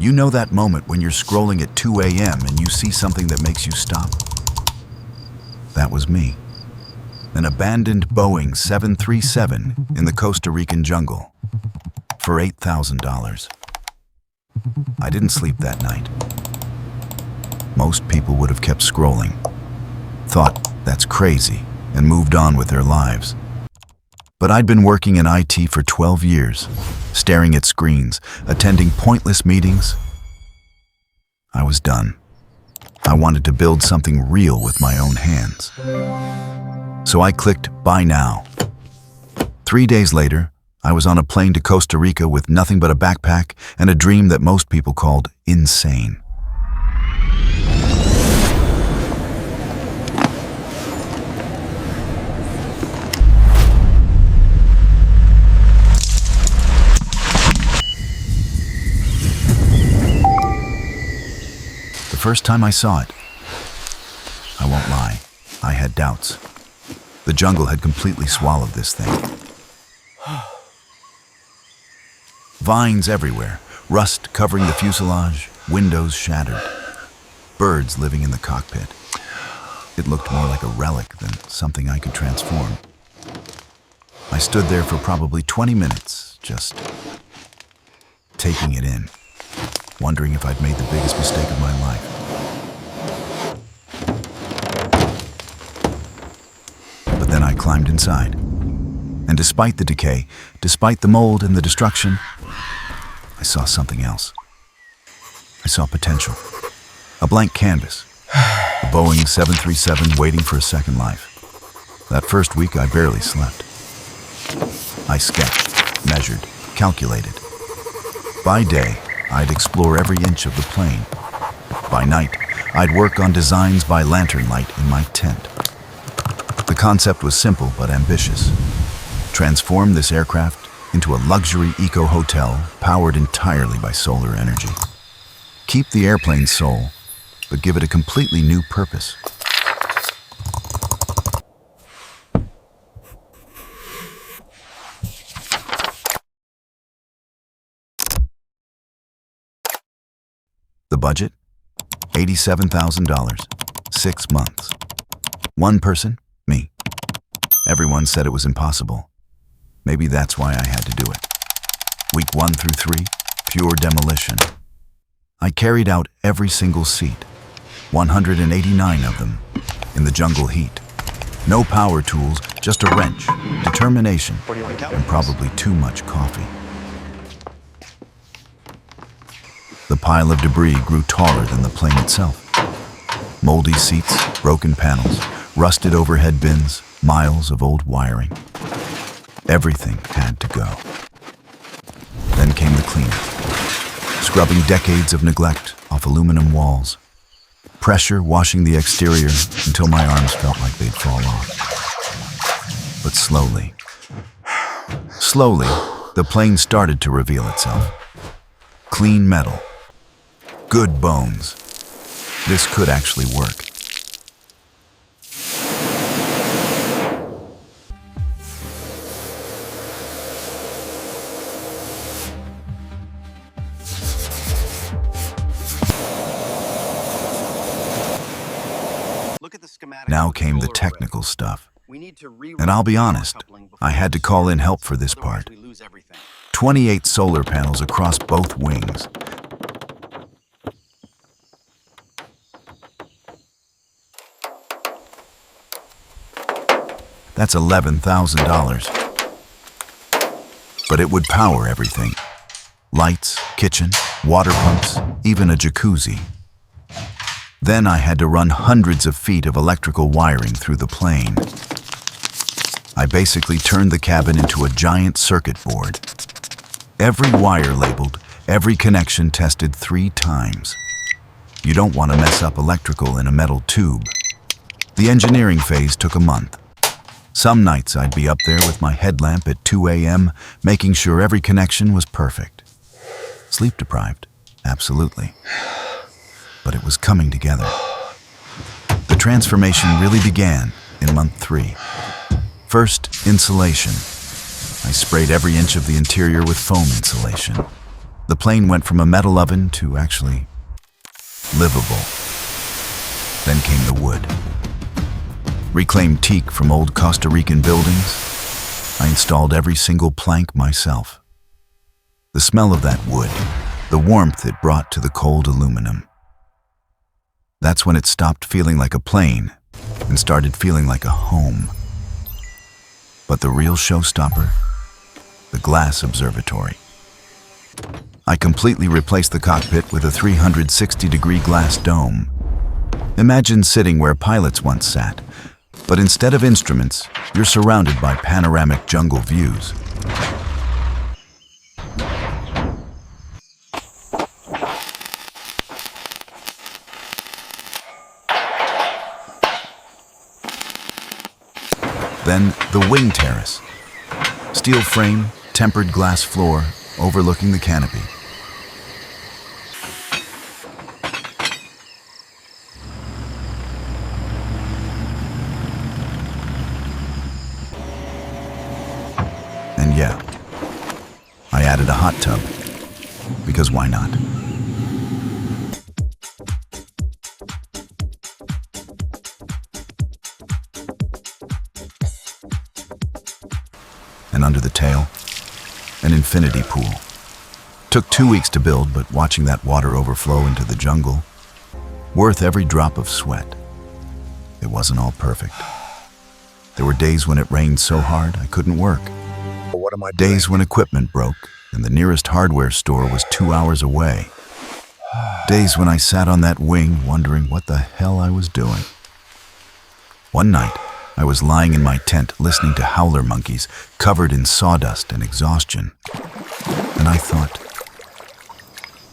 You know that moment when you're scrolling at 2 a.m. and you see something that makes you stop? That was me. An abandoned Boeing 737 in the Costa Rican jungle for $8,000. I didn't sleep that night. Most people would have kept scrolling, thought that's crazy, and moved on with their lives. But I'd been working in IT for 12 years, staring at screens, attending pointless meetings. I was done. I wanted to build something real with my own hands. So I clicked buy now. 3 days later, I was on a plane to Costa Rica with nothing but a backpack and a dream that most people called insane. The first time I saw it, I won't lie, I had doubts. The jungle had completely swallowed this thing. Vines everywhere, rust covering the fuselage, windows shattered, birds living in the cockpit. It looked more like a relic than something I could transform. I stood there for probably 20 minutes, just taking it in, wondering if I'd made the biggest mistake of my life. But then I climbed inside. And despite the decay, despite the mold and the destruction, I saw something else. I saw potential. A blank canvas. A Boeing 737 waiting for a second life. That first week, I barely slept. I sketched, measured, calculated. By day, I'd explore every inch of the plane. By night, I'd work on designs by lantern light in my tent. The concept was simple but ambitious. Transform this aircraft into a luxury eco-hotel powered entirely by solar energy. Keep the airplane's soul, but give it a completely new purpose. The budget? $87,000. 6 months. One person? Me. Everyone said it was impossible. Maybe that's why I had to do it. Week 1 through 3, pure demolition. I carried out every single seat, 189 of them, in the jungle heat. No power tools, just a wrench, determination, and probably too much coffee. The pile of debris grew taller than the plane itself. Moldy seats, broken panels, rusted overhead bins, miles of old wiring. Everything had to go. Then came the cleanup, scrubbing decades of neglect off aluminum walls. Pressure washing the exterior until my arms felt like they'd fall off. But slowly, the plane started to reveal itself. Clean metal. Good bones. This could actually work. Now came the technical stuff. And I'll be honest, I had to call in help for this part. 28 solar panels across both wings. That's $11,000. But it would power everything. Lights, kitchen, water pumps, even a jacuzzi. Then I had to run hundreds of feet of electrical wiring through the plane. I basically turned the cabin into a giant circuit board. Every wire labeled, every connection tested 3 times. You don't want to mess up electrical in a metal tube. The engineering phase took a month. Some nights I'd be up there with my headlamp at 2 a.m., making sure every connection was perfect. Sleep deprived, absolutely. But it was coming together. The transformation really began in month 3. First, insulation. I sprayed every inch of the interior with foam insulation. The plane went from a metal oven to actually livable. Then came the wood. Reclaimed teak from old Costa Rican buildings, I installed every single plank myself. The smell of that wood, the warmth it brought to the cold aluminum. That's when it stopped feeling like a plane and started feeling like a home. But the real showstopper, the glass observatory. I completely replaced the cockpit with a 360-degree glass dome. Imagine sitting where pilots once sat, but instead of instruments, you're surrounded by panoramic jungle views. Then the wing terrace. Steel frame, tempered glass floor, overlooking the canopy. And yeah, I added a hot tub, because why not? And under the tail, an infinity pool. Took 2 weeks to build, but watching that water overflow into the jungle, worth every drop of sweat. It wasn't all perfect. There were days when it rained so hard I couldn't work. What am I doing? Days when equipment broke and the nearest hardware store was 2 hours away. Days when I sat on that wing wondering what the hell I was doing. One night, I was lying in my tent listening to howler monkeys covered in sawdust and exhaustion. And I thought,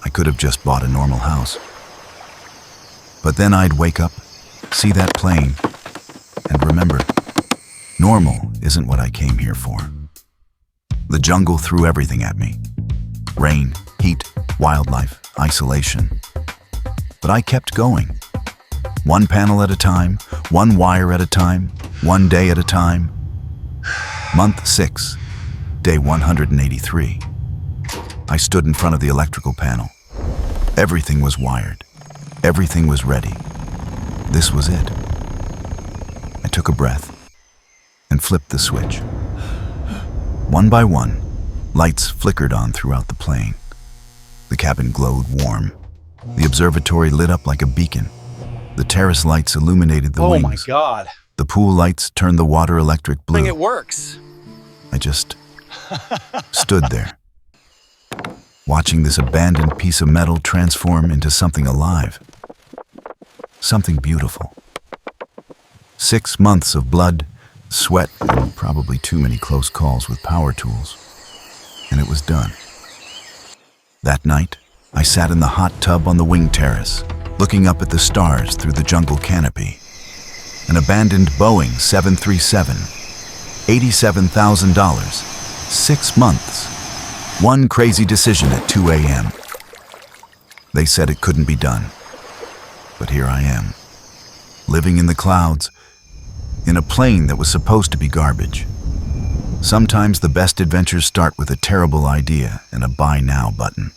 I could have just bought a normal house. But then I'd wake up, see that plane, and remember, normal isn't what I came here for. The jungle threw everything at me. Rain, heat, wildlife, isolation. But I kept going. One panel at a time, one wire at a time, one day at a time. Month 6, day 183. I stood in front of the electrical panel. Everything was wired. Everything was ready. This was it. I took a breath and flipped the switch. One by one, lights flickered on throughout the plane. The cabin glowed warm. The observatory lit up like a beacon. The terrace lights illuminated the wings. Oh my God. The pool lights turned the water electric blue. It works. I just stood there, watching this abandoned piece of metal transform into something alive. Something beautiful. 6 months of blood, sweat, and probably too many close calls with power tools. And it was done. That night, I sat in the hot tub on the wing terrace, looking up at the stars through the jungle canopy. An abandoned Boeing 737, $87,000, 6 months, one crazy decision at 2 a.m. They said it couldn't be done, but here I am, living in the clouds, in a plane that was supposed to be garbage. Sometimes the best adventures start with a terrible idea and a buy now button.